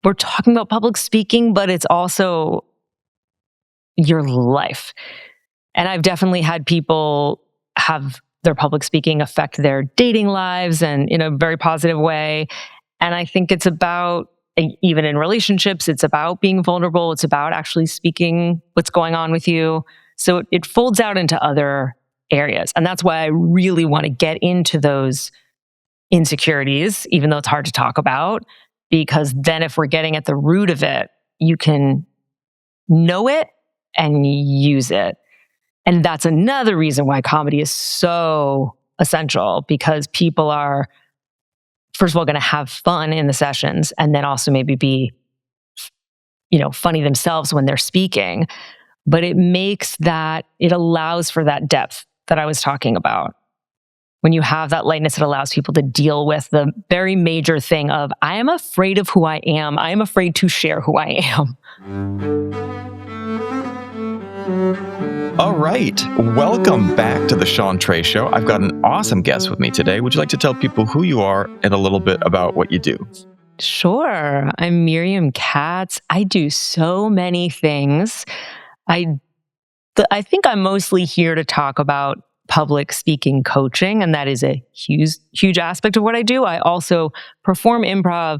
we're talking about public speaking, but it's also your life. And I've definitely had people have their public speaking affect their dating lives and in a very positive way. And I think it's about, even in relationships, it's about being vulnerable. It's about actually speaking what's going on with you. So it folds out into other areas. And that's why I really want to get into those insecurities, even though it's hard to talk about, because then if we're getting at the root of it, you can know it and use it. And that's another reason why comedy is so essential, because people are, first of all, going to have fun in the sessions, and then also maybe be, funny themselves when they're speaking. But it allows for that depth that I was talking about. When you have that lightness, it allows people to deal with the very major thing of, I am afraid of who I am. I am afraid to share who I am. All right. Welcome back to the Sean Trey Show. I've got an awesome guest with me today. Would you like to tell people who you are and a little bit about what you do? Sure. I'm Miriam Katz. I do so many things. I think I'm mostly here to talk about public speaking coaching, and that is a huge aspect of what I do. I also perform improv,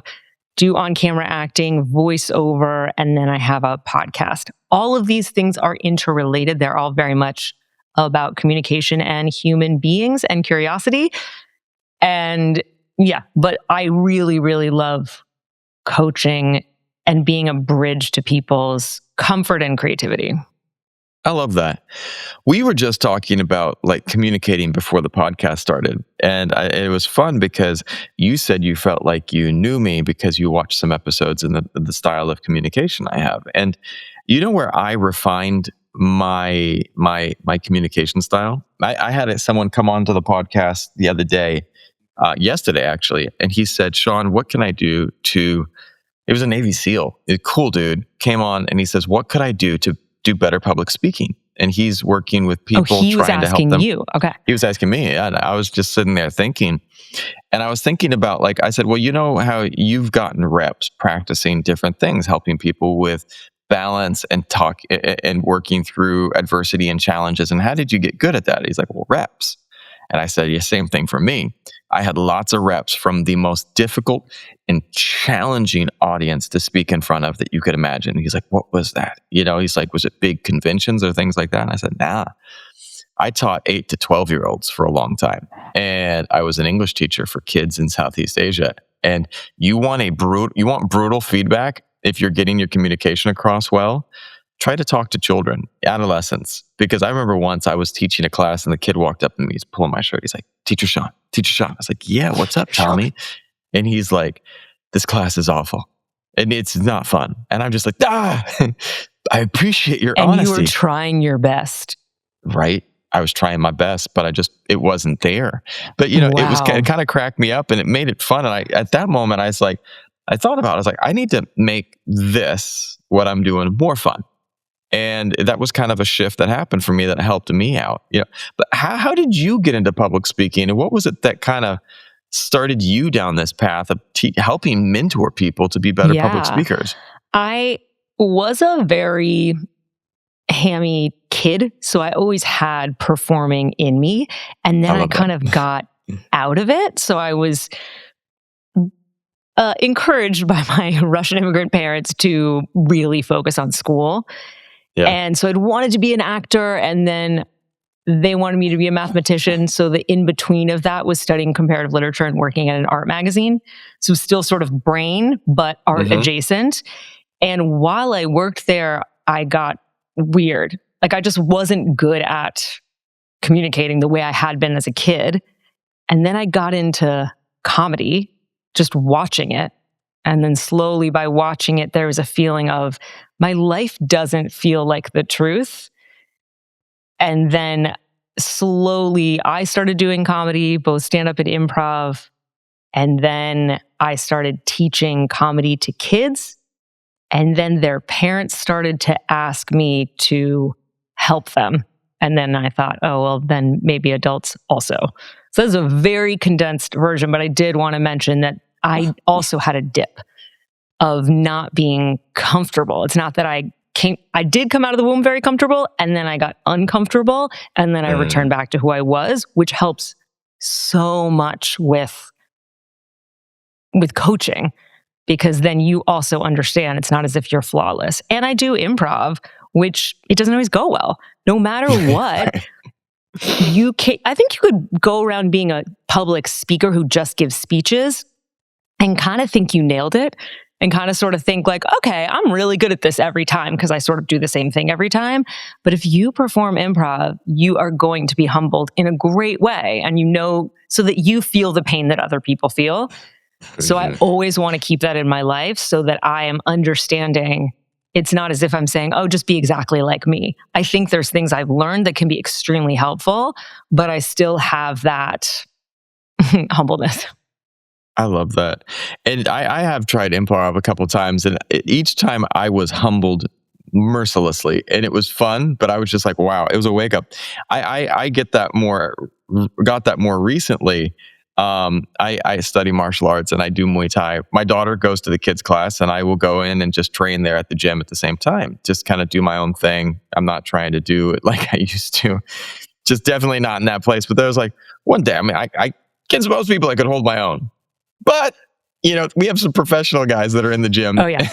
do on-camera acting, voiceover, and then I have a podcast. All of these things are interrelated. They're all very much about communication and human beings and curiosity. And but I really, really love coaching and being a bridge to people's comfort and creativity. I love that. We were just talking about communicating before the podcast started. And it was fun because you said you felt like you knew me because you watched some episodes in the style of communication I have. And you know where I refined my communication style? I had someone come onto the podcast the other day, yesterday actually, and he said, Sean, what can I do it was a Navy SEAL, a cool dude, came on and he says, what could I do to do better public speaking? And he's working with people trying to help them. You. Okay. He was asking me. And I was just sitting there thinking, and I was thinking about, I said, well, you know how you've gotten reps practicing different things, helping people with balance and talk and working through adversity and challenges. And how did you get good at that? He's like, well, reps. And I said, yeah, same thing for me. I had lots of reps from the most difficult and challenging audience to speak in front of that you could imagine. He's like, what was that? He's like, was it big conventions or things like that? And I said, nah. I taught 8 to 12-year-olds for a long time. And I was an English teacher for kids in Southeast Asia. And you want brutal feedback if you're getting your communication across well. Try to talk to children, adolescents. Because I remember once I was teaching a class and the kid walked up to me, he's pulling my shirt. He's like, Teacher Sean. I was like, yeah, what's up, Tommy? And he's like, this class is awful. And it's not fun. And I'm just like, I appreciate your honesty. And you were trying your best. Right? I was trying my best, but it wasn't there. But, it kind of cracked me up and it made it fun. And at that moment, I thought about it. I was like, I need to make this, what I'm doing, more fun. And that was kind of a shift that happened for me that helped me out. But how did you get into public speaking? And what was it that kind of started you down this path of helping mentor people to be better public speakers? I was a very hammy kid, so I always had performing in me. And then I kind of got out of it. So I was encouraged by my Russian immigrant parents to really focus on school. Yeah. And so I'd wanted to be an actor, and then they wanted me to be a mathematician. So the in-between of that was studying comparative literature and working at an art magazine. So still sort of brain, but art adjacent. And while I worked there, I got weird. I just wasn't good at communicating the way I had been as a kid. And then I got into comedy, just watching it. And then slowly by watching it, there was a feeling of my life doesn't feel like the truth. And then slowly I started doing comedy, both stand-up and improv. And then I started teaching comedy to kids. And then their parents started to ask me to help them. And then I thought, oh, well, then maybe adults also. So this is a very condensed version, but I did want to mention that I also had a dip. of not being comfortable. It's not that I did come out of the womb very comfortable, and then I got uncomfortable, and then I returned back to who I was, which helps so much with coaching, because then you also understand it's not as if you're flawless. And I do improv, which it doesn't always go well. No matter what, I think you could go around being a public speaker who just gives speeches and kind of think you nailed it, and kind of sort of think like, okay, I'm really good at this every time because I sort of do the same thing every time. But if you perform improv, you are going to be humbled in a great way, and so that you feel the pain that other people feel. So I always want to keep that in my life so that I am understanding. It's not as if I'm saying, oh, just be exactly like me. I think there's things I've learned that can be extremely helpful, but I still have that humbleness. I love that. And I have tried improv a couple of times, and each time I was humbled mercilessly, and it was fun, but I was just like, wow, it was a wake up. I got that more recently. I study martial arts and I do Muay Thai. My daughter goes to the kids class, and I will go in and just train there at the gym at the same time. Just kind of do my own thing. I'm not trying to do it like I used to. Just definitely not in that place. But there was like one day, I mean, I against most people, I could hold my own. But, we have some professional guys that are in the gym. Oh, yeah.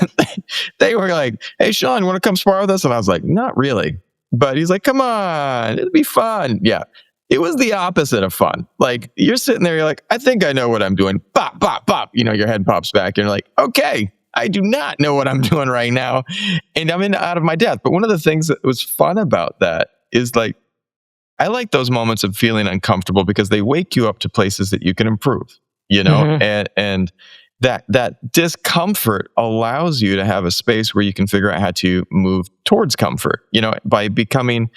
They were like, hey, Sean, you want to come spar with us? And I was like, not really. But he's like, come on, it'll be fun. Yeah. It was the opposite of fun. Like, you're sitting there, you're like, I think I know what I'm doing. Pop, pop, pop. Your head pops back. And you're like, okay, I do not know what I'm doing right now. And I'm out of my depth. But one of the things that was fun about that is like, I like those moments of feeling uncomfortable because they wake you up to places that you can improve. And that discomfort allows you to have a space where you can figure out how to move towards comfort, by becoming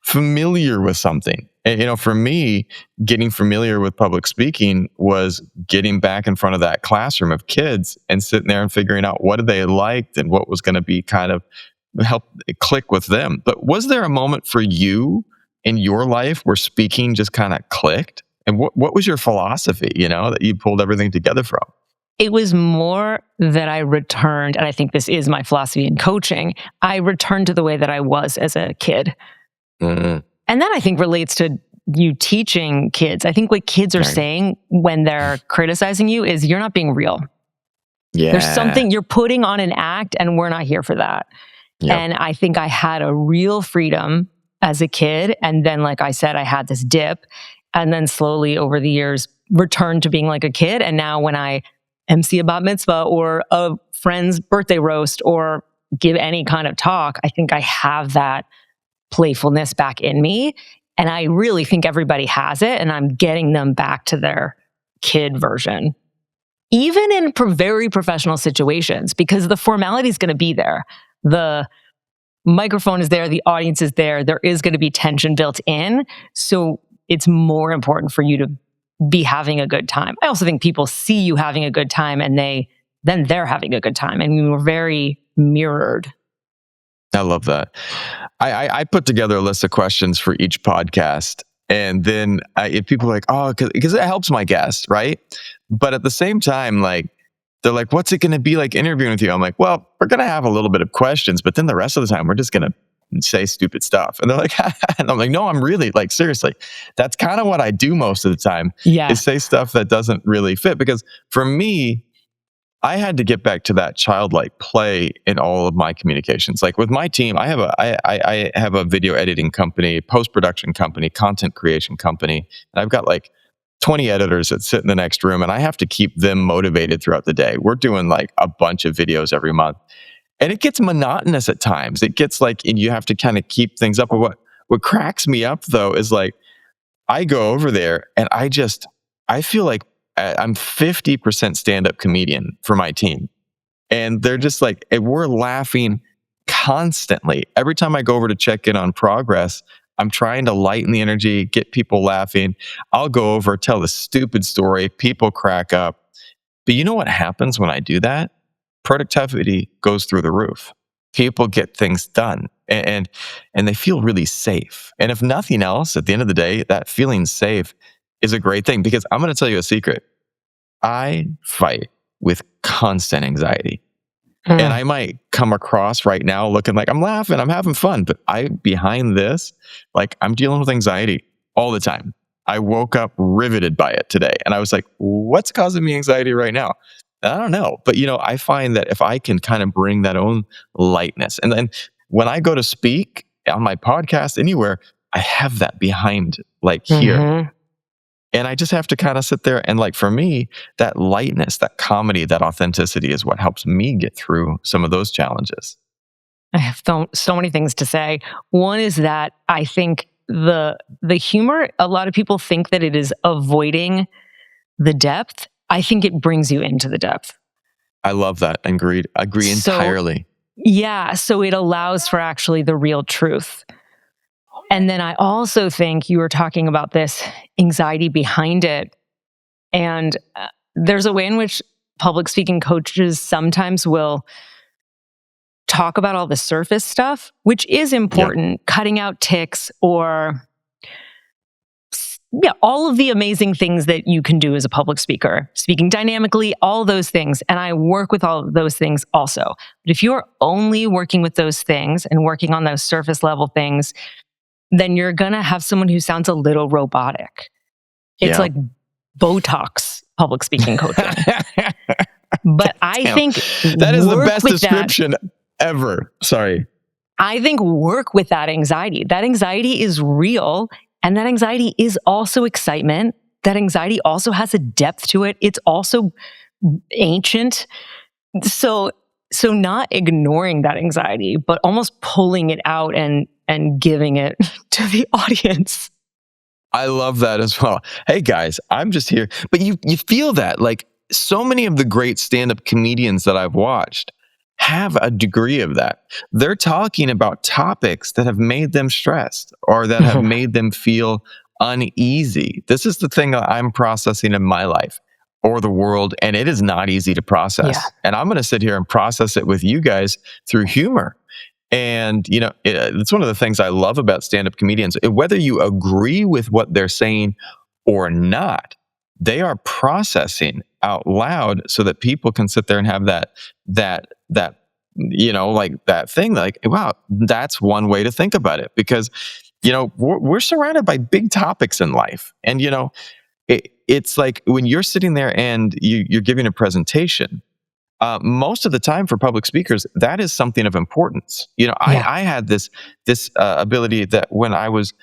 familiar with something. And, for me, getting familiar with public speaking was getting back in front of that classroom of kids and sitting there and figuring out what they liked and what was going to be kind of help click with them. But was there a moment for you in your life where speaking just kind of clicked? And what was your philosophy, that you pulled everything together from? It was more that I returned, and I think this is my philosophy in coaching, I returned to the way that I was as a kid. Mm-hmm. And that I think relates to you teaching kids. I think what kids are saying when they're criticizing you is you're not being real. Yeah. There's something, you're putting on an act, and we're not here for that. Yep. And I think I had a real freedom as a kid. And then, like I said, I had this dip. And then slowly over the years, returned to being like a kid. And now when I MC a bat mitzvah or a friend's birthday roast or give any kind of talk, I think I have that playfulness back in me. And I really think everybody has it. And I'm getting them back to their kid version, even in very professional situations, because the formality is going to be there. The microphone is there. The audience is there. There is going to be tension built in. So it's more important for you to be having a good time. I also think people see you having a good time, and then they're having a good time. And we're very mirrored. I love that. I put together a list of questions for each podcast. And then if people are like, oh, because it helps my guest, right? But at the same time, like, they're like, what's it going to be like interviewing with you? I'm like, well, we're going to have a little bit of questions, but then the rest of the time, we're just going to say stupid stuff. And they're like, and I'm like, no, I'm really, like, seriously, that's kind of what I do most of the time, is say stuff that doesn't really fit. Because for me, I had to get back to that childlike play in all of my communications. Like with my team, I have a video editing company, post-production company, content creation company. And I've got like 20 editors that sit in the next room, and I have to keep them motivated throughout the day. We're doing like a bunch of videos every month. And it gets monotonous at times. It gets like, and you have to kind of keep things up. But what cracks me up though is like, I go over there and I feel like I'm 50% stand-up comedian for my team. And they're just like, we're laughing constantly. Every time I go over to check in on progress, I'm trying to lighten the energy, get people laughing. I'll go over, tell the stupid story, people crack up. But you know what happens when I do that? Productivity goes through the roof. People get things done, and they feel really safe. And if nothing else, at the end of the day, that feeling safe is a great thing, because I'm going to tell you a secret. I fight with constant anxiety. And Mm. I might come across right now looking like I'm laughing, I'm having fun, but behind this, like I'm dealing with anxiety all the time. I woke up riveted by it today and I was like, what's causing me anxiety right now? I don't know. But I find that if I can kind of bring that own lightness, and then when I go to speak on my podcast anywhere, I have that behind like here. Mhm. And I just have to kind of sit there and like for me, that lightness, that comedy, that authenticity is what helps me get through some of those challenges. I have so many things to say. One is that I think the humor, a lot of people think that it is avoiding the depth. I think it brings you into the depth. I love that. Agreed. Agree So, entirely. yeah, so it allows for actually the real truth. And then I also think you were talking about this anxiety behind it. And there's a way in which public speaking coaches sometimes will talk about all the surface stuff, which is Yeah. important, cutting out tics or yeah, all of the amazing things that you can do as a public speaker, speaking dynamically, all those things. And I work with all of those things also. But if you're only working with those things and working on those surface level things, then you're going to have someone who sounds a little robotic. It's Yeah. like Botox public speaking coaching. But I Damn. think That is the work best with description ever. Sorry. I think work with that anxiety. That anxiety is real. And that anxiety is also excitement. That anxiety also has a depth to it. It's also ancient. So not ignoring that anxiety, but almost pulling it out and giving it to the audience. I love that as well. Hey guys, I'm just here. But you feel that like so many of the great stand-up comedians that I've watched have a degree of that. They're talking about topics that have made them stressed or that have made them feel uneasy. This is the thing that I'm processing in my life or the world, and it is not easy to process. Yeah. And I'm going to sit here and process it with you guys through humor. And, it's one of the things I love about stand-up comedians. Whether you agree with what they're saying or not, they are processing out loud so that people can sit there and have that like that thing like, wow, that's one way to think about it. Because, we're surrounded by big topics in life. And, it's like when you're sitting there and you're giving a presentation, most of the time for public speakers, that is something of importance. Yeah. I had this ability that when I was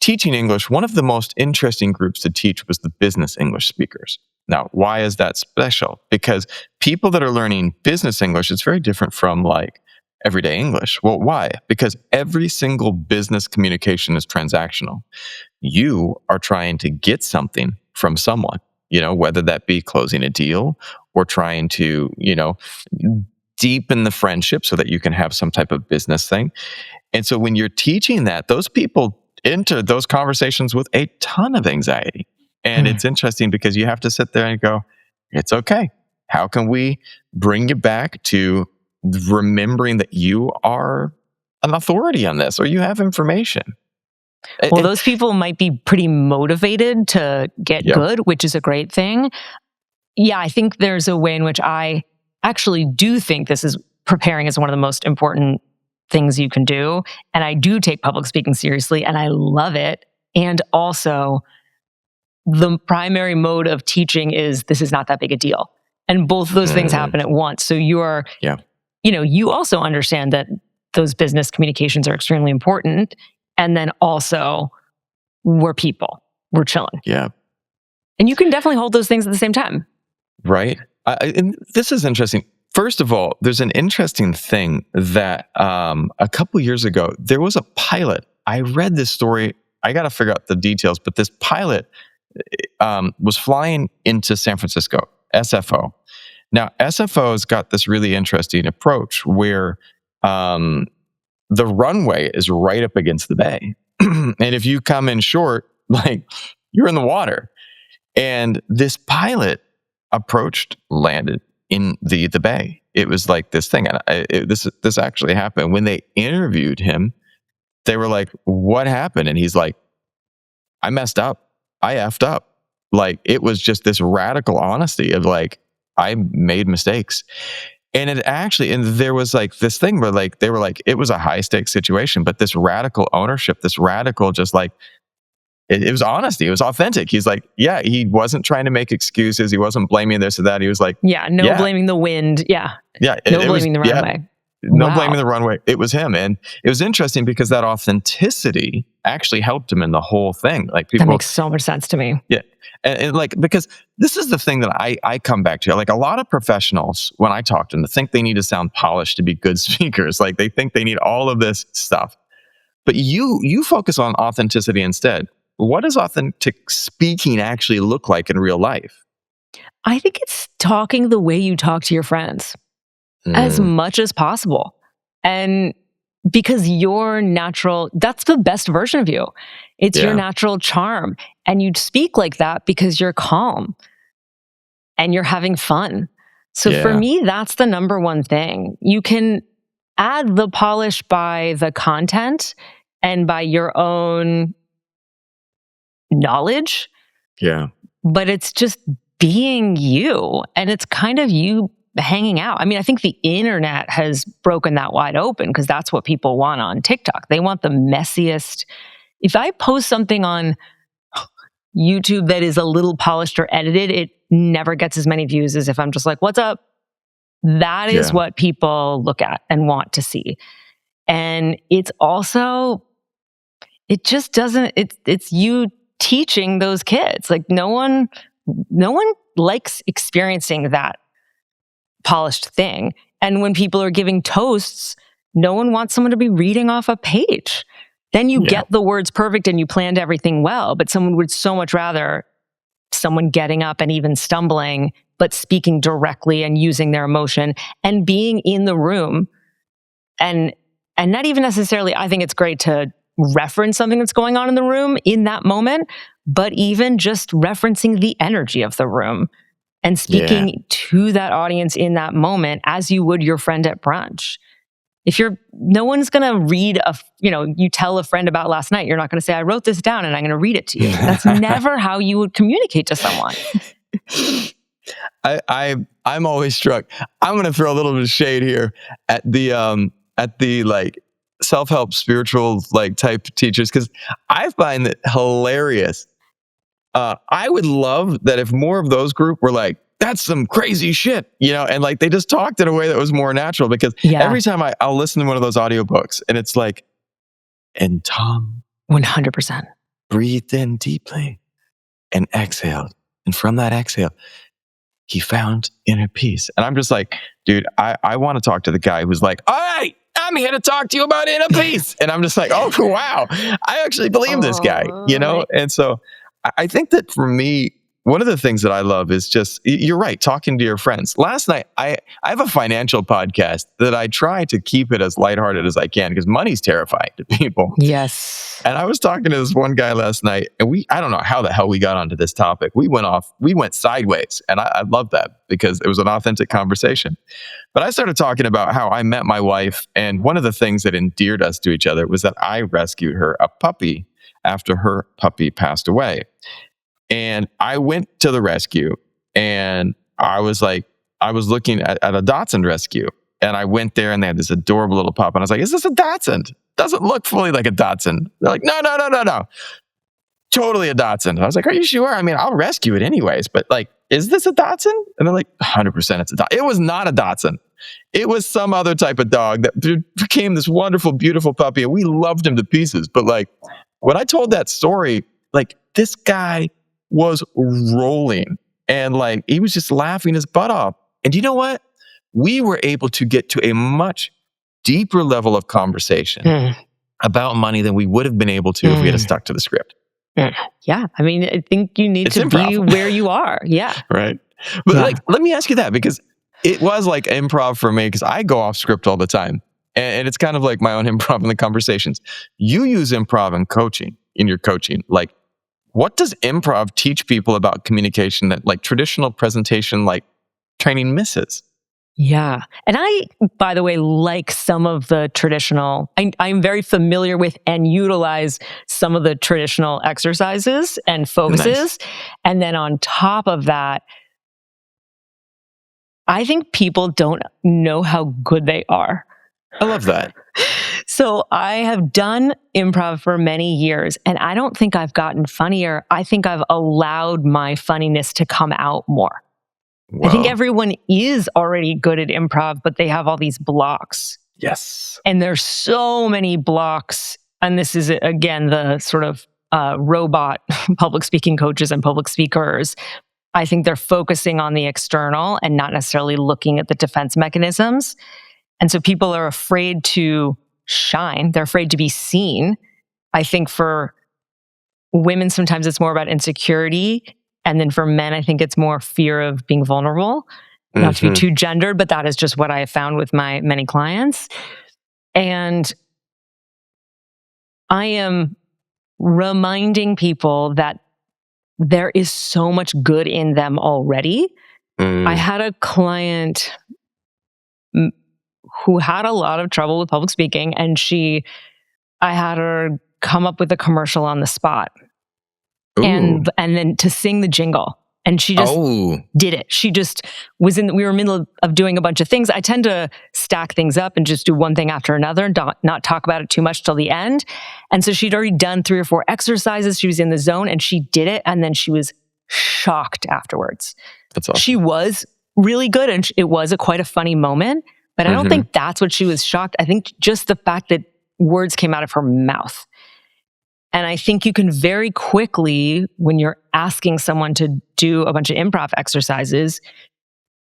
teaching English, one of the most interesting groups to teach was the business English speakers. Now, why is that special? Because people that are learning business English, it's very different from like everyday English. Well, why? Because every single business communication is transactional. You are trying to get something from someone, whether that be closing a deal or trying to, deepen the friendship so that you can have some type of business thing. And so when you're teaching that, those people enter those conversations with a ton of anxiety. And it's interesting because you have to sit there and go, it's okay. How can we bring you back to remembering that you are an authority on this or you have information? Well, those people might be pretty motivated to get good, which is a great thing. Yeah, I think there's a way in which I actually do think this is preparing is one of the most important things you can do. And I do take public speaking seriously and I love it. And also, the primary mode of teaching is this is not that big a deal. And both of those things happen at once. So you're, you also understand that those business communications are extremely important. And then also, we're people, we're chilling. Yeah. And you can definitely hold those things at the same time. Right. And this is interesting. First of all, there's an interesting thing that a couple years ago, there was a pilot. I read this story. I got to figure out the details, but this pilot was flying into San Francisco, SFO. Now, SFO's got this really interesting approach where the runway is right up against the bay. And if you come in short, like you're in the water. And this pilot landed in the bay. It was like this thing. And this actually happened. When they interviewed him, they were like, what happened? And he's like, I messed up. I effed up. Like, it was just this radical honesty of like, I made mistakes. And there was like this thing where like, they were like, it was a high stakes situation, but this radical ownership, this radical, just like, it was honesty. It was authentic. He's like, yeah, he wasn't trying to make excuses. He wasn't blaming this or that. He was like, no blaming the wind. Yeah. No blaming the runway. No blaming the runway. It was him. And it was interesting because that authenticity actually helped him in the whole thing. Like people, that makes so much sense to me. Yeah. And like, because this is the thing that I come back to. Like a lot of professionals, when I talk to them, think they need to sound polished to be good speakers. Like they think they need all of this stuff. But you focus on authenticity instead. What does authentic speaking actually look like in real life? I think it's talking the way you talk to your friends as much as possible. And because your natural, that's the best version of you. It's your natural charm. And you speak like that because you're calm and you're having fun. So for me, that's the number one thing. You can add the polish by the content and by your own knowledge. Yeah. But it's just being you. And it's kind of you hanging out. I mean, I think the internet has broken that wide open because that's what people want on TikTok. They want the messiest. If I post something on YouTube that is a little polished or edited, it never gets as many views as if I'm just like, what's up? That is what people look at and want to see. And it's also, it just doesn't, it's you teaching those kids. Like no one likes experiencing that polished thing. And when people are giving toasts, no one wants someone to be reading off a page. Then you get the words perfect and you planned everything well, but someone would so much rather someone getting up and even stumbling, but speaking directly and using their emotion and being in the room. And not even necessarily, I think it's great to reference something that's going on in the room in that moment, but even just referencing the energy of the room and speaking to that audience in that moment as you would your friend at brunch. No one's going to read you tell a friend about last night. You're not going to say, I wrote this down and I'm going to read it to you. That's never how you would communicate to someone. I'm always struck. I'm going to throw a little bit of shade here at the like self-help spiritual like type teachers, because I find that hilarious. I would love that if more of those group were like, that's some crazy shit, and like they just talked in a way that was more natural, because every time I'll listen to one of those audiobooks and it's like, and Tom 100% breathed in deeply and exhaled. And from that exhale, he found inner peace. And I'm just like, dude, I want to talk to the guy who's like, all right, I'm here to talk to you about inner peace. And I'm just like, oh, wow, I actually believe this guy, And so I think that for me, one of the things that I love is just, you're right, talking to your friends. Last night, I have a financial podcast that I try to keep it as lighthearted as I can because money's terrifying to people. Yes. And I was talking to this one guy last night, and I don't know how the hell we got onto this topic. We went sideways, and I love that because it was an authentic conversation. But I started talking about how I met my wife, and one of the things that endeared us to each other was that I rescued her a puppy after her puppy passed away. And I went to the rescue, and I was looking at a Dachshund rescue, and I went there, and they had this adorable little pup, and I was like, is this a Dachshund? Doesn't look fully like a Dachshund. They're like, no. Totally a Dachshund. I was like, are you sure? I mean, I'll rescue it anyways, but like, is this a Dachshund? And they're like, 100% it's a Dachshund. It was not a Dachshund. It was some other type of dog that became this wonderful, beautiful puppy, and we loved him to pieces. But like, when I told that story, like, this guy was rolling, and like, he was just laughing his butt off. And you know what? We were able to get to a much deeper level of conversation about money than we would have been able to if we had stuck to the script. Yeah. I mean, I think you need to be where you are. Yeah. Right. But like, let me ask you that, because it was like improv for me, because I go off script all the time. And it's kind of like my own improv in the conversations. You use improv in your coaching. Like, what does improv teach people about communication that like traditional presentation, like training misses? Yeah. And I, by the way, like some of the traditional, I'm very familiar with and utilize some of the traditional exercises and focuses. Nice. And then on top of that, I think people don't know how good they are. I love that. So I have done improv for many years, and I don't think I've gotten funnier. I think I've allowed my funniness to come out more. I think Whoa. everyone is already good at improv, but they have all these blocks. Yes. And there's so many blocks. And this is, again, the sort of robot public speaking coaches and public speakers. I think they're focusing on the external and not necessarily looking at the defense mechanisms. And so people are afraid to shine. They're afraid to be seen. I think for women, sometimes it's more about insecurity. And then for men, I think it's more fear of being vulnerable. Not to be too gendered, but that is just what I have found with my many clients. And I am reminding people that there is so much good in them already. I had a client who had a lot of trouble with public speaking, and I had her come up with a commercial on the spot. And then to sing the jingle. And she just did it. She just we were in the middle of doing a bunch of things. I tend to stack things up and just do one thing after another and not talk about it too much till the end. And so she'd already done 3 or 4 exercises. She was in the zone and she did it. And then she was shocked afterwards. That's awesome. She was really good and it was quite a funny moment. But I don't think that's what she was shocked. I think just the fact that words came out of her mouth. And I think you can very quickly, when you're asking someone to do a bunch of improv exercises,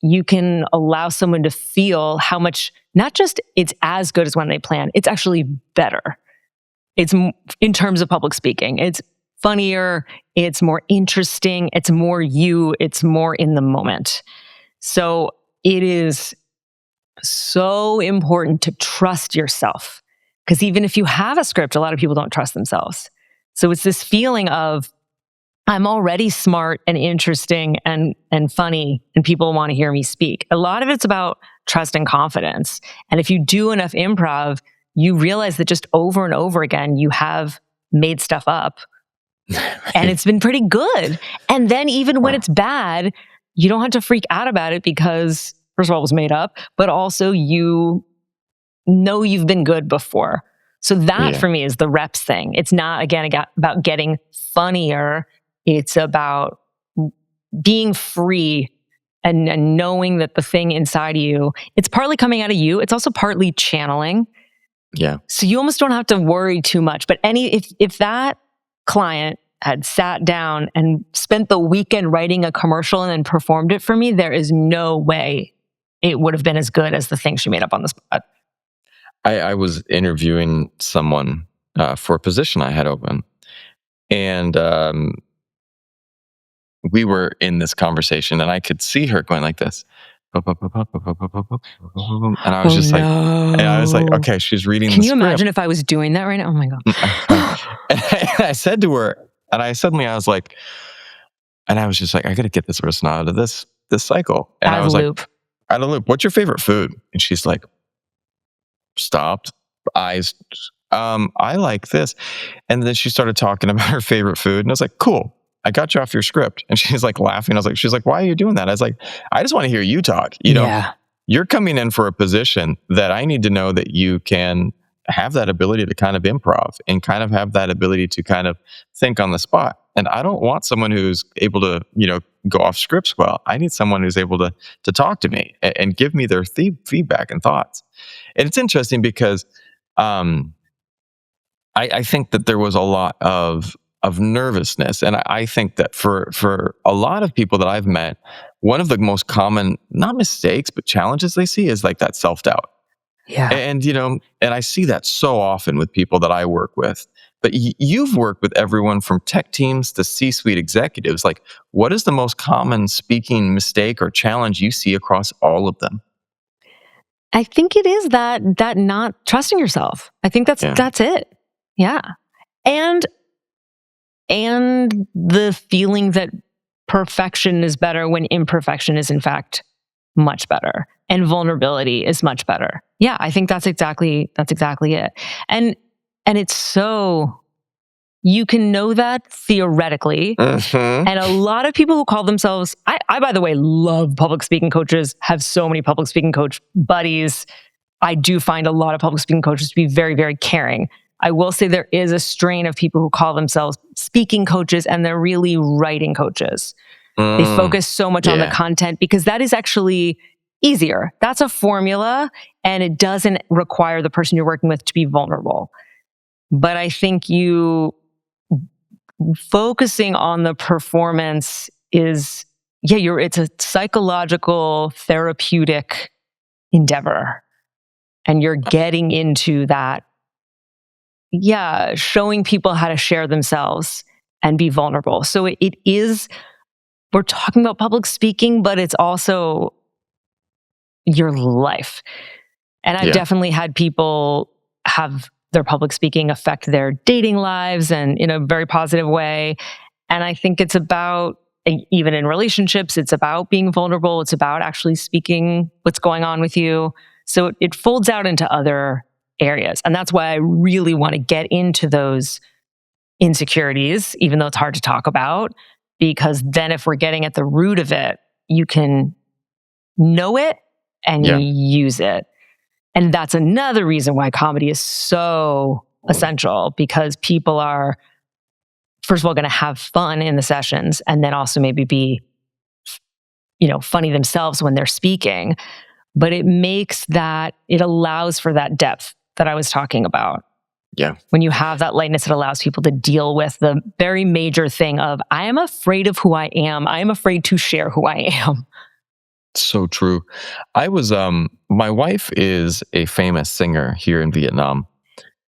you can allow someone to feel how much, not just it's as good as when they plan, it's actually better. It's in terms of public speaking. It's funnier, it's more interesting, it's more you, it's more in the moment. So it is so important to trust yourself. Because even if you have a script, a lot of people don't trust themselves. So it's this feeling of, I'm already smart and interesting and funny, and people want to hear me speak. A lot of it's about trust and confidence. And if you do enough improv, you realize that just over and over again, you have made stuff up. And it's been pretty good. And then even when it's bad, you don't have to freak out about it because, first of all, it was made up, but also you know you've been good before. So that for me is the reps thing. It's not, again, about getting funnier. It's about being free and knowing that the thing inside of you, it's partly coming out of you. It's also partly channeling. Yeah. So you almost don't have to worry too much. But if that client had sat down and spent the weekend writing a commercial and then performed it for me, there is no way it would have been as good as the thing she made up on the spot. I was interviewing someone for a position I had open, and we were in this conversation, and I could see her going like this, and I was just and I was like, okay, she's reading. Can the you script. imagine if I was doing that right now? Oh my god! And I said to her, and I was like, and I was just like, I got to get this person out of this cycle, and I was like, out of loop. What's your favorite food? And she's like, stopped, eyes. I like this. And then she started talking about her favorite food. And I was like, cool, I got you off your script. And she's like laughing. She's like, why are you doing that? I was like, I just want to hear you talk. You know, you're coming in for a position that I need to know that you can have that ability to kind of improv and kind of have that ability to kind of think on the spot. And I don't want someone who's able to, go off scripts well. I need someone who's able to talk to me and give me their feedback and thoughts. And it's interesting because I think that there was a lot of nervousness. And I think that for a lot of people that I've met, one of the most common, not mistakes, but challenges they see is like that self-doubt. Yeah. And, and I see that so often with people that I work with. But you've worked with everyone from tech teams to C-suite executives. Like, what is the most common speaking mistake or challenge you see across all of them? I think it is that not trusting yourself. I think that's it. Yeah. And the feeling that perfection is better when imperfection is in fact much better, and vulnerability is much better. Yeah, I think that's exactly it. And it's so You can know that theoretically. Mm-hmm. And a lot of people who call themselves, I, by the way, love public speaking coaches, have so many public speaking coach buddies. I do find a lot of public speaking coaches to be very, very caring. I will say there is a strain of people who call themselves speaking coaches and they're really writing coaches. They focus so much on the content because that is actually easier. That's a formula and it doesn't require the person you're working with to be vulnerable. But I think you focusing on the performance is, it's a psychological, therapeutic endeavor. And you're getting into that, showing people how to share themselves and be vulnerable. So it is, we're talking about public speaking, but it's also your life. And I've definitely had people have their public speaking affect their dating lives and in a very positive way. And I think it's about, even in relationships, it's about being vulnerable. It's about actually speaking what's going on with you. So it folds out into other areas. And that's why I really want to get into those insecurities, even though it's hard to talk about, because then if we're getting at the root of it, you can know it and use it. And that's another reason why comedy is so essential, because people are, first of all, going to have fun in the sessions and then also maybe be, funny themselves when they're speaking. But it allows for that depth that I was talking about. Yeah. When you have that lightness, it allows people to deal with the very major thing of, I am afraid of who I am. I am afraid to share who I am. So true. My wife is a famous singer here in Vietnam,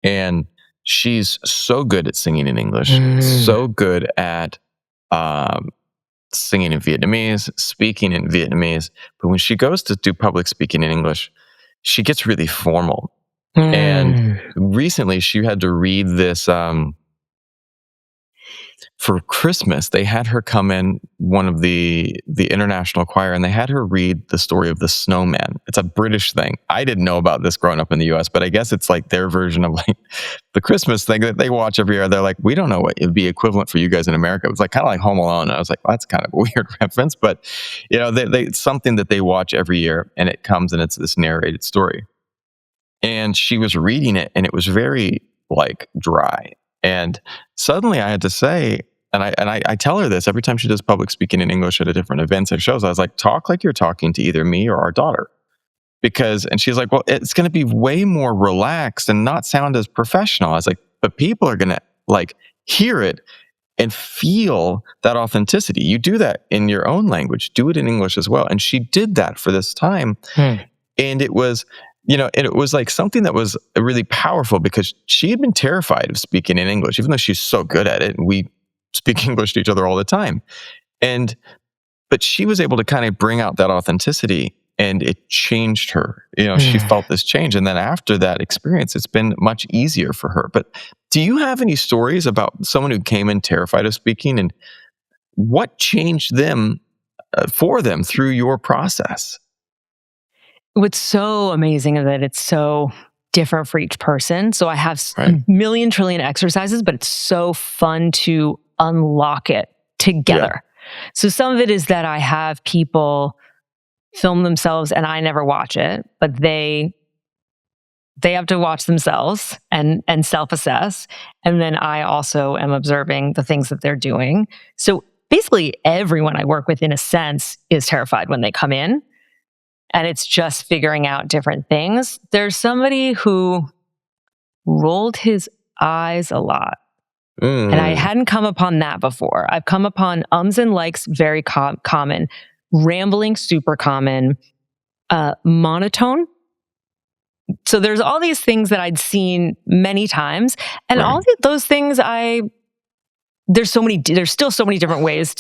and she's so good at singing in English, so good at singing in Vietnamese, speaking in Vietnamese. But when she goes to do public speaking in English, she gets really formal. And recently she had to read this, for Christmas, they had her come in, one of the international choir, and they had her read the story of the snowman. It's a British thing. I didn't know about this growing up in the US, but I guess it's like their version of like the Christmas thing that they watch every year. They're like, we don't know what it'd be equivalent for you guys in America. It was like kind of like Home Alone. I was like, well, that's kind of a weird reference, but it's something that they watch every year, and it comes and it's this narrated story. And she was reading it, and it was very like dry. And suddenly I had to say, and I tell her this every time she does public speaking in English at a different events and shows, I was like, talk like you're talking to either me or our daughter. And she's like, well, it's going to be way more relaxed and not sound as professional. I was like, but people are going to like hear it and feel that authenticity. You do that in your own language, do it in English as well. And she did that for this time. And it was, it was like something that was really powerful, because she had been terrified of speaking in English, even though she's so good at it. And we speak English to each other all the time. But she was able to kind of bring out that authenticity, and it changed her. She felt this change. And then after that experience, it's been much easier for her. But do you have any stories about someone who came in terrified of speaking, and what changed them for them through your process? What's so amazing is that it's so different for each person. So I have a million trillion exercises, but it's so fun to unlock it together. So some of it is that I have people film themselves and I never watch it, but they have to watch themselves and self-assess. And then I also am observing the things that they're doing. So basically everyone I work with, in a sense, is terrified when they come in. And it's just figuring out different things. There's somebody who rolled his eyes a lot. And I hadn't come upon that before. I've come upon ums and likes, very common. Rambling, super common. Monotone. So there's all these things that I'd seen many times. And all those things there's still so many different ways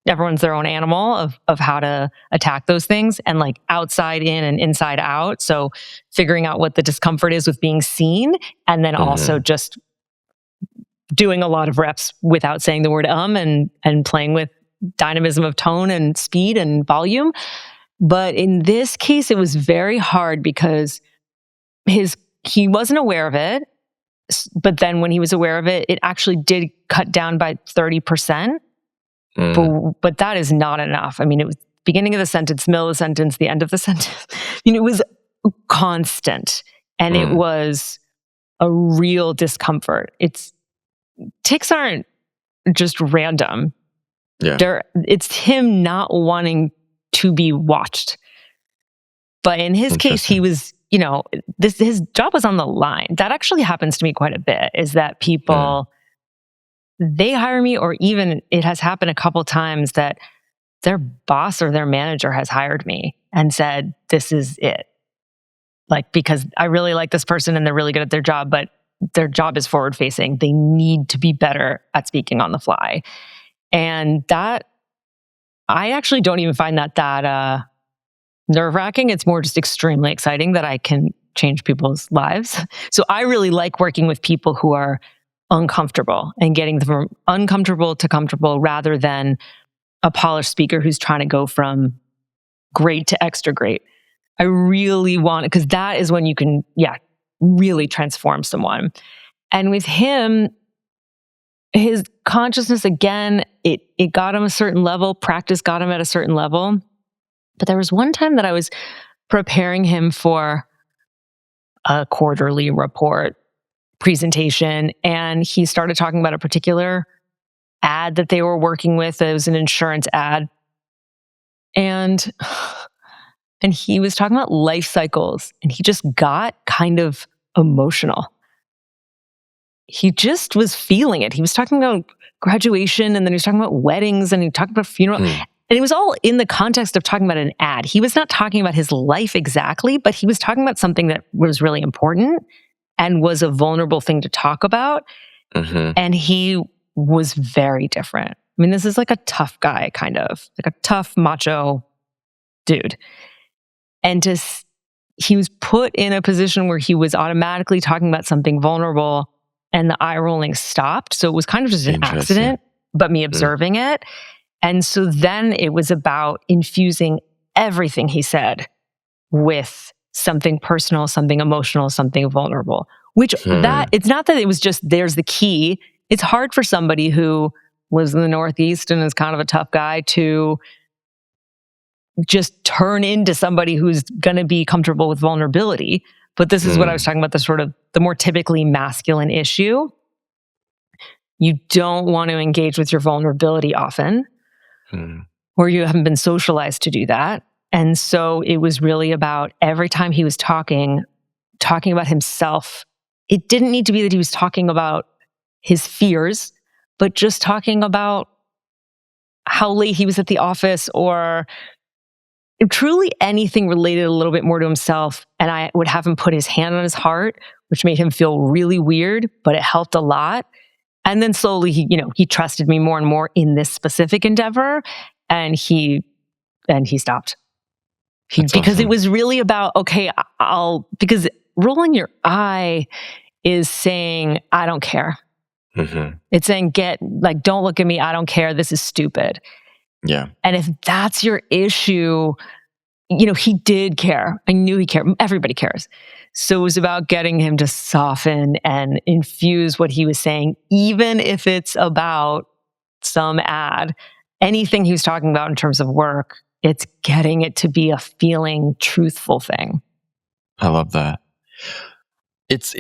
everyone's their own animal of how to attack those things, and like outside in and inside out. So figuring out what the discomfort is with being seen, and then also just doing a lot of reps without saying the word and playing with dynamism of tone and speed and volume. But in this case, it was very hard because he wasn't aware of it. But then when he was aware of it, it actually did cut down by 30%. But that is not enough. I mean, it was beginning of the sentence, middle of the sentence, the end of the sentence. I mean, it was constant, and it was a real discomfort. Tics aren't just random. Yeah. It's him not wanting to be watched. But in his case, he was, his job was on the line. That actually happens to me quite a bit, is that people, they hire me, or even it has happened a couple times that their boss or their manager has hired me and said, this is it. Like, because I really like this person and they're really good at their job, but their job is forward facing. They need to be better at speaking on the fly. And that, I actually don't even find that nerve-wracking. It's more just extremely exciting that I can change people's lives. So I really like working with people who are uncomfortable and getting them from uncomfortable to comfortable, rather than a polished speaker who's trying to go from great to extra great. I really want it, because that is when you can, really transform someone. And with him, his consciousness, again, it got him a certain level. Practice got him at a certain level. But there was one time that I was preparing him for a quarterly report presentation, and he started talking about a particular ad that they were working with. It was an insurance ad. And he was talking about life cycles, and he just got kind of emotional. He just was feeling it. He was talking about graduation, and then he was talking about weddings, and he talked about funeral. And it was all in the context of talking about an ad. He was not talking about his life exactly, but he was talking about something that was really important and was a vulnerable thing to talk about. And he was very different. I mean, this is like a tough guy, kind of like a tough macho dude. And he was put in a position where he was automatically talking about something vulnerable, and the eye rolling stopped. So it was kind of just an accident, but me observing it. And so then it was about infusing everything he said with something personal, something emotional, something vulnerable, which it's not that it was just, there's the key. It's hard for somebody who lives in the Northeast and is kind of a tough guy to just turn into somebody who's going to be comfortable with vulnerability. But this is what I was talking about, the more typically masculine issue. You don't want to engage with your vulnerability often, or you haven't been socialized to do that. And so it was really about, every time he was talking about himself, it didn't need to be that he was talking about his fears, but just talking about how late he was at the office, or truly anything related a little bit more to himself. And I would have him put his hand on his heart, which made him feel really weird, but it helped a lot. And then slowly he trusted me more and more in this specific endeavor, and he stopped. Because it was really about, okay, because rolling your eye is saying, I don't care. It's saying, don't look at me. I don't care. This is stupid. Yeah. And if that's your issue, he did care. I knew he cared. Everybody cares. So it was about getting him to soften and infuse what he was saying, even if it's about some ad. Anything he was talking about in terms of work, it's getting it to be a feeling, truthful thing. I love that. It's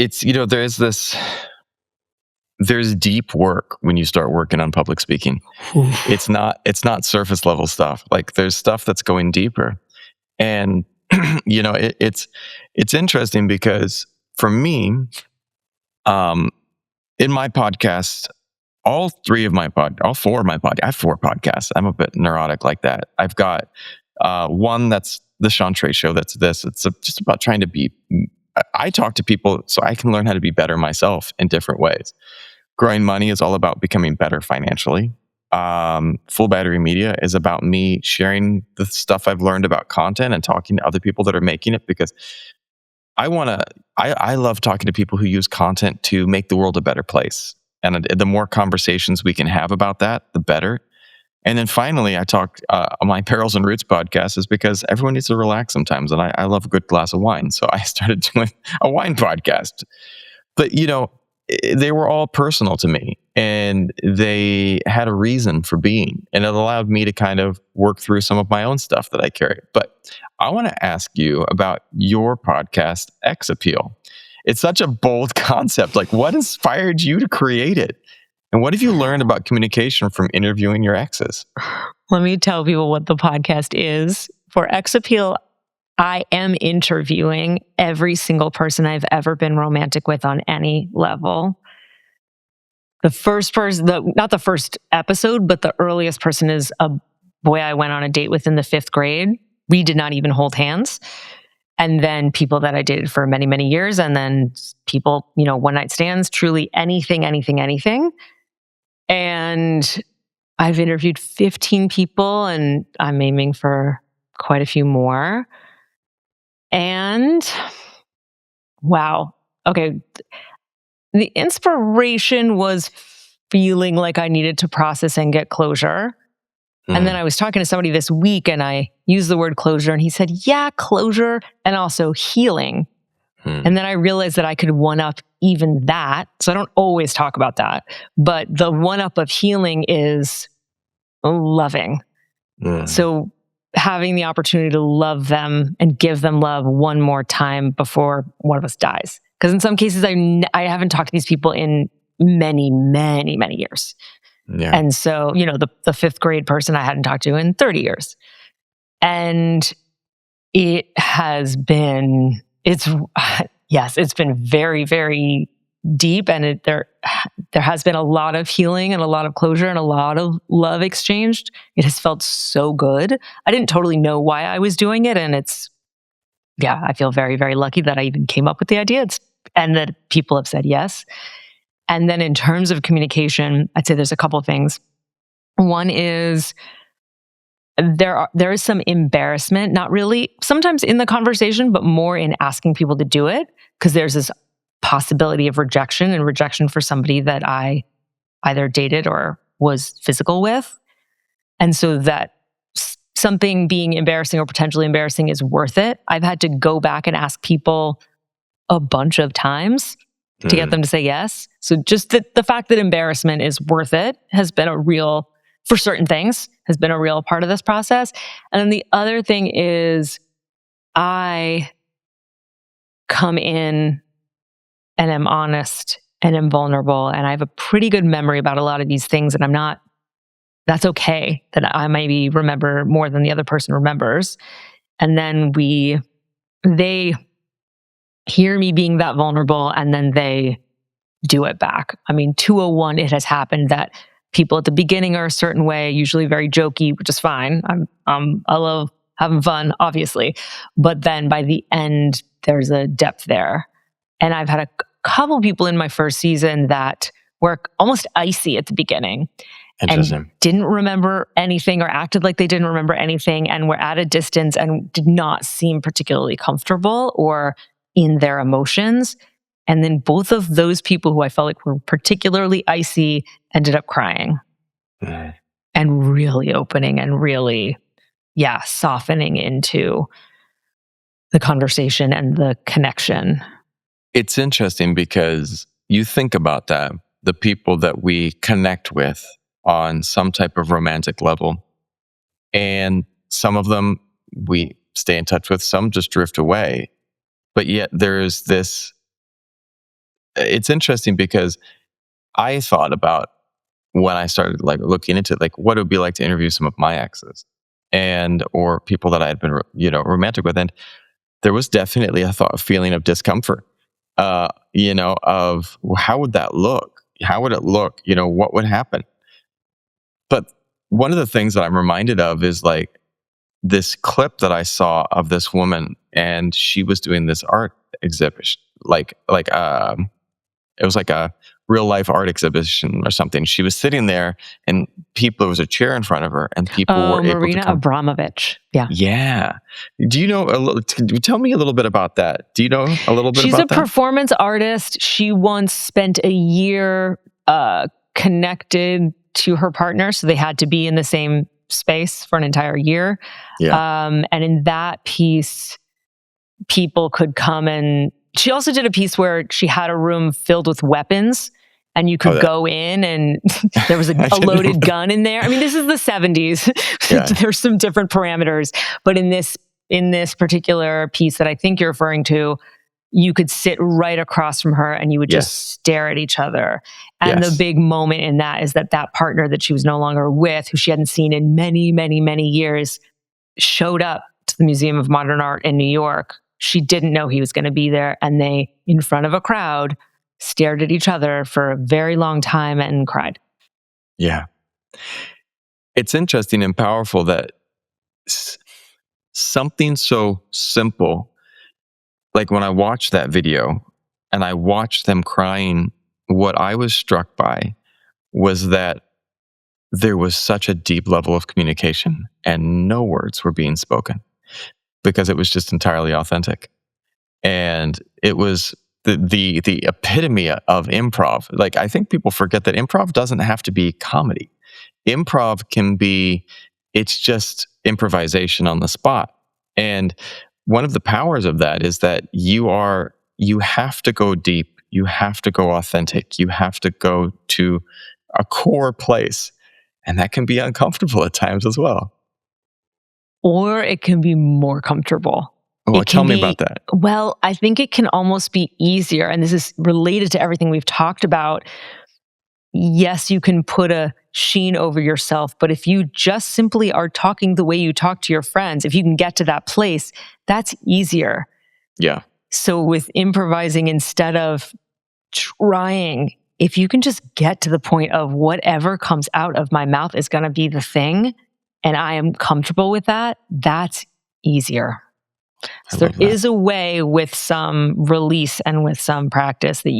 there's deep work when you start working on public speaking. It's not surface level stuff. Like, there's stuff that's going deeper. And it's interesting because for me, in my podcast, all four of my podcasts, I have 4 podcasts. I'm a bit neurotic like that. I've got one that's the Chantre Show. It's just about trying to I talk to people so I can learn how to be better myself in different ways. Growing Money is all about becoming better financially. Full Battery Media is about me sharing the stuff I've learned about content and talking to other people that are making it, because I love talking to people who use content to make the world a better place. And the more conversations we can have about that, the better. And then finally, I talk on my Perils and Roots podcast is because everyone needs to relax sometimes. And I love a good glass of wine. So I started doing a wine podcast. But, they were all personal to me, and they had a reason for being, and it allowed me to kind of work through some of my own stuff that I carry. But I want to ask you about your podcast, X Appeal. It's such a bold concept. Like, what inspired you to create it? And what have you learned about communication from interviewing your exes? Let me tell people what the podcast is. For X Appeal, I am interviewing every single person I've ever been romantic with on any level. The first person, not the first episode, but the earliest person is a boy I went on a date with in the 5th grade. We did not even hold hands. And then people that I dated for many, many years. And then people, one night stands, truly anything. And I've interviewed 15 people, and I'm aiming for quite a few more. And wow. Okay. The inspiration was feeling like I needed to process and get closure. And then I was talking to somebody this week, and I used the word closure, and he said, yeah, closure and also healing. And then I realized that I could one-up even that. So I don't always talk about that. But the one-up of healing is loving. So having the opportunity to love them and give them love one more time before one of us dies. Because in some cases, I haven't talked to these people in many, many, many years. Yeah. And so, the 5th grade person I hadn't talked to in 30 years. And it has been, it's been very, very deep. And there has been a lot of healing and a lot of closure and a lot of love exchanged. It has felt so good. I didn't totally know why I was doing it. And I feel very, very lucky that I even came up with the idea and that people have said yes. And then in terms of communication, I'd say there's a couple of things. One is there is some embarrassment, not really sometimes in the conversation, but more in asking people to do it, because there's this possibility of rejection for somebody that I either dated or was physical with. And so that something being embarrassing or potentially embarrassing is worth it. I've had to go back and ask people a bunch of times to get them to say yes. So just the fact that embarrassment is worth it has been for certain things, has been a real part of this process. And then the other thing is I come in and am honest and am vulnerable, and I have a pretty good memory about a lot of these things, and that's okay that I maybe remember more than the other person remembers. And then they hear me being that vulnerable, and then they do it back. I mean, 201, it has happened that people at the beginning are a certain way, usually very jokey, which is fine. I love having fun, obviously. But then by the end, there's a depth there. And I've had a couple people in my first season that were almost icy at the beginning. And didn't remember anything or acted like they didn't remember anything and were at a distance and did not seem particularly comfortable or in their emotions. And then both of those people who I felt like were particularly icy ended up crying and really opening and really, softening into the conversation and the connection. It's interesting because you think about that, the people that we connect with on some type of romantic level, and some of them we stay in touch with, some just drift away. But yet there's this, it's interesting because I thought about when I started looking into what it would be like to interview some of my exes or people that I had been, romantic with. And there was definitely a feeling of discomfort, of how would that look? How would it look? What would happen? But one of the things that I'm reminded of is this clip that I saw of this woman, and she was doing this art exhibition, it was like a real life art exhibition or something. She was sitting there, and there was a chair in front of her, and people were able Marina to come. Abramovich. Yeah. Yeah. Do you know tell me a little bit about that. Do you know a little bit She's about that? She's a performance artist. She once spent a year connected to her partner, so they had to be in the same space for an entire year. Yeah. And in that piece, people could come and She also did a piece where she had a room filled with weapons and you could go in and there was a loaded gun in there. I mean, this is the 70s. Yeah. There's some different parameters, but in this particular piece that I think you're referring to, you could sit right across from her and you would just stare at each other. And the big moment in that is that partner that she was no longer with, who she hadn't seen in many, many, many years, showed up to the Museum of Modern Art in New York. She didn't know he was going to be there. And they, in front of a crowd, stared at each other for a very long time and cried. Yeah. It's interesting and powerful that something so simple, like when I watched that video and I watched them crying, what I was struck by was that there was such a deep level of communication and no words were being spoken because it was just entirely authentic. And it was the epitome of improv. Like, I think people forget that improv doesn't have to be comedy. Improv can be, it's just improvisation on the spot. And one of the powers of that is that you have to go deep, you have to go authentic, you have to go to a core place. And that can be uncomfortable at times as well. Or it can be more comfortable. Well, tell me about that. Well, I think it can almost be easier. And this is related to everything we've talked about. Yes, you can put a sheen over yourself, but if you just simply are talking the way you talk to your friends, if you can get to that place, that's easier. Yeah. So with improvising, instead of trying, if you can just get to the point of whatever comes out of my mouth is going to be the thing, and I am comfortable with that, that's easier. So there is a way with some release and with some practice that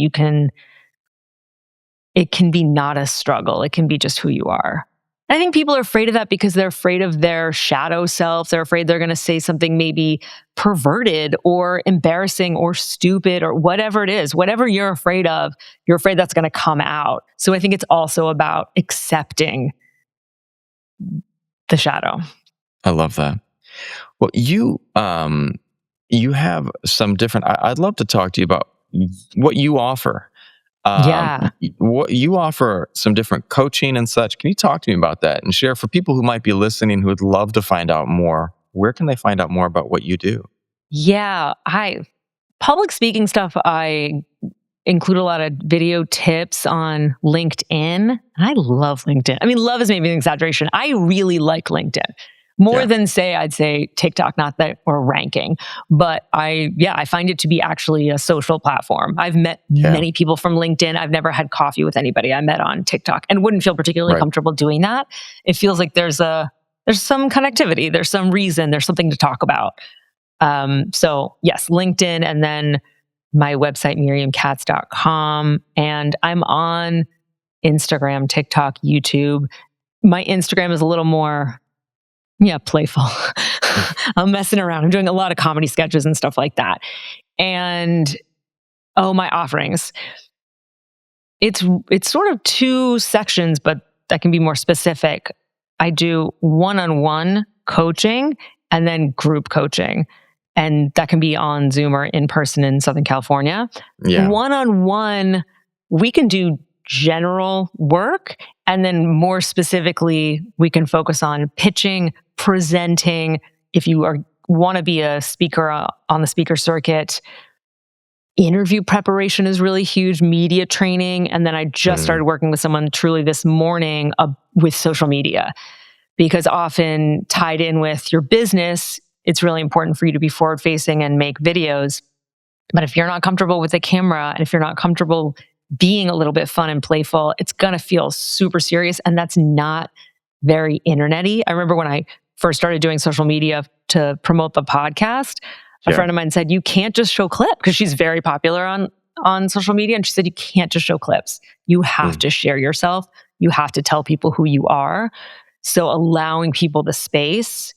it can be not a struggle. It can be just who you are. I think people are afraid of that because they're afraid of their shadow self. They're afraid they're going to say something maybe perverted or embarrassing or stupid or whatever it is. Whatever you're afraid of, you're afraid that's going to come out. So I think it's also about accepting the shadow. I love that. Well, you have some different, I'd love to talk to you about what you offer. What you offer, some different coaching and such. Can you talk to me about that and share for people who might be listening who would love to find out more? Where can they find out more about what you do? Yeah, public speaking stuff, I include a lot of video tips on LinkedIn. I love LinkedIn. I mean, love is maybe an exaggeration. I really like LinkedIn. More than I'd say TikTok, not that we're ranking, but I find it to be actually a social platform. I've met many people from LinkedIn. I've never had coffee with anybody I met on TikTok and wouldn't feel particularly comfortable doing that. It feels like there's some connectivity, there's some reason, there's something to talk about. So yes, LinkedIn, and then my website, miriamkatz.com. And I'm on Instagram, TikTok, YouTube. My Instagram is a little more playful. I'm messing around. I'm doing a lot of comedy sketches and stuff like that. And my offerings. It's sort of two sections, but that can be more specific. I do one-on-one coaching and then group coaching. And that can be on Zoom or in person in Southern California. Yeah. One-on-one, we can do general work. And then more specifically, we can focus on pitching, presenting. If you want to be a speaker on the speaker circuit, interview preparation is really huge, media training. And then I just started working with someone truly this morning with social media, because often tied in with your business, it's really important for you to be forward facing and make videos. But if you're not comfortable with the camera, and if you're not comfortable being a little bit fun and playful, it's going to feel super serious. And that's not very internet-y. I remember when I first started doing social media to promote the podcast, a friend of mine said, you can't just show clips, because she's very popular on social media. And she said, you can't just show clips. You have to share yourself. You have to tell people who you are. So allowing people the space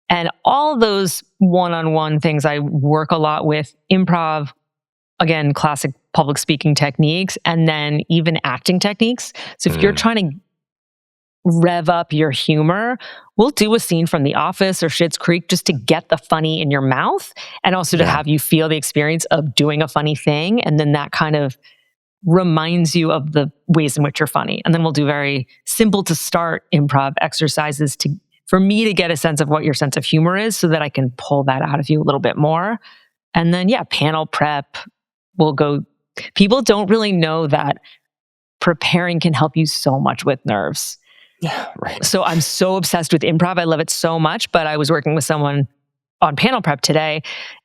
and all those one-on-one things, I work a lot with improv, again, classic public speaking techniques, and then even acting techniques. So if you're trying to rev up your humor, we'll do a scene from The Office or Schitt's Creek just to get the funny in your mouth and also to Yeah. have you feel the experience of doing a funny thing. And then that kind of reminds you of the ways in which you're funny. And then we'll do very simple to start improv exercises for me to get a sense of what your sense of humor is so that I can pull that out of you a little bit more. And then, panel prep will go. People don't really know that preparing can help you so much with nerves. Yeah, right. So I'm so obsessed with improv. I love it so much, but I was working with someone on panel prep today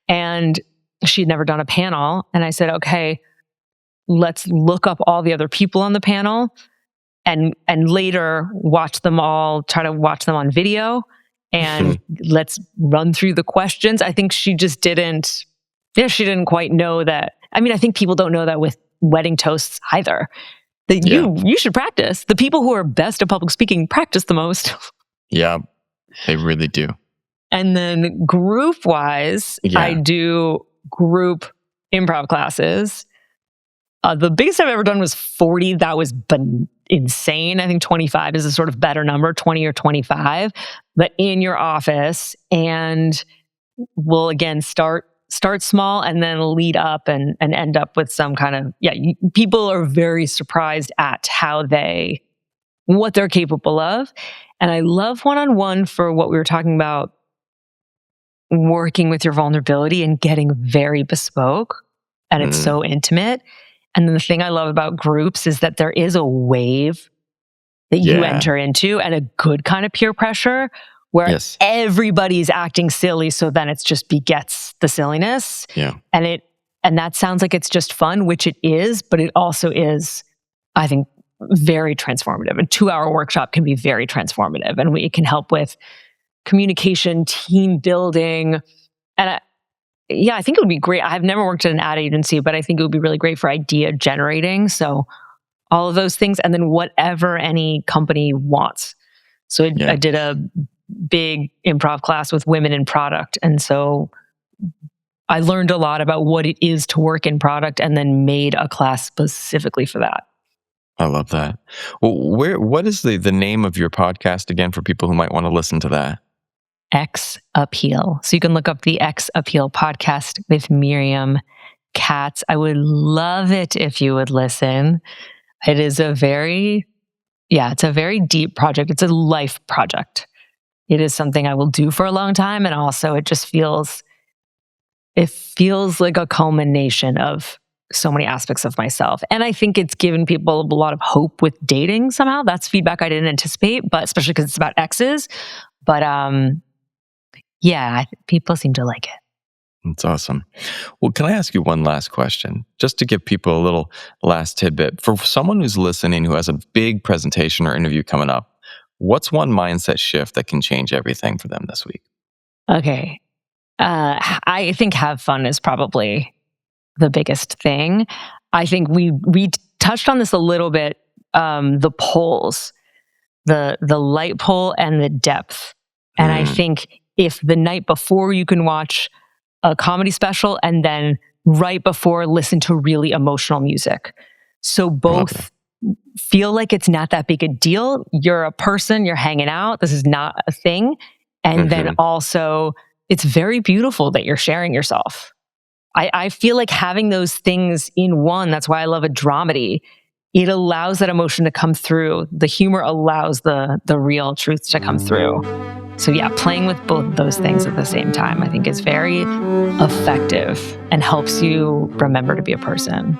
and she'd never done a panel. And I said, okay, let's look up all the other people on the panel and later try to watch them on video and let's run through the questions. I think she just didn't quite know that. I mean, I think people don't know that with wedding toasts either. That you should practice. The people who are best at public speaking practice the most. Yeah, they really do. And then group wise, I do group improv classes. The biggest I've ever done was 40. That was insane. I think 25 is a sort of better number, 20 or 25, but in your office. And we'll again start small and then lead up and end up with some kind of, people are very surprised at what they're capable of. And I love one-on-one for what we were talking about, working with your vulnerability and getting very bespoke. And it's so intimate. And then the thing I love about groups is that there is a wave that you enter into and a good kind of peer pressure where everybody's acting silly. So then it just begets the silliness. Yeah. And that sounds like it's just fun, which it is, but it also is, I think, very transformative. A 2-hour workshop can be very transformative and it can help with communication, team building. And I think it would be great. I've never worked at an ad agency, but I think it would be really great for idea generating. So all of those things, and then whatever any company wants. So I did a big improv class with women in product. And so I learned a lot about what it is to work in product and then made a class specifically for that. I love that. Well, what is the name of your podcast again for people who might want to listen to that? X Appeal. So you can look up the X Appeal podcast with Miriam Katz. I would love it if you would listen. It is it's a very deep project. It's a life project. It is something I will do for a long time. And also it feels like a culmination of so many aspects of myself. And I think it's given people a lot of hope with dating somehow. That's feedback I didn't anticipate, but especially because it's about exes. But people seem to like it. That's awesome. Well, can I ask you one last question, just to give people a little last tidbit? For someone who's listening who has a big presentation or interview coming up, what's one mindset shift that can change everything for them this week? Okay. I think have fun is probably the biggest thing. I think we touched on this a little bit, the poles, the light pole and the depth. And I think if the night before you can watch a comedy special and then right before listen to really emotional music. So both feel like it's not that big a deal. You're a person, you're hanging out. This is not a thing. And then also it's very beautiful that you're sharing yourself. I feel like having those things in one, that's why I love a dramedy. It allows that emotion to come through. The humor allows the real truth to come through. So playing with both those things at the same time, I think is very effective and helps you remember to be a person.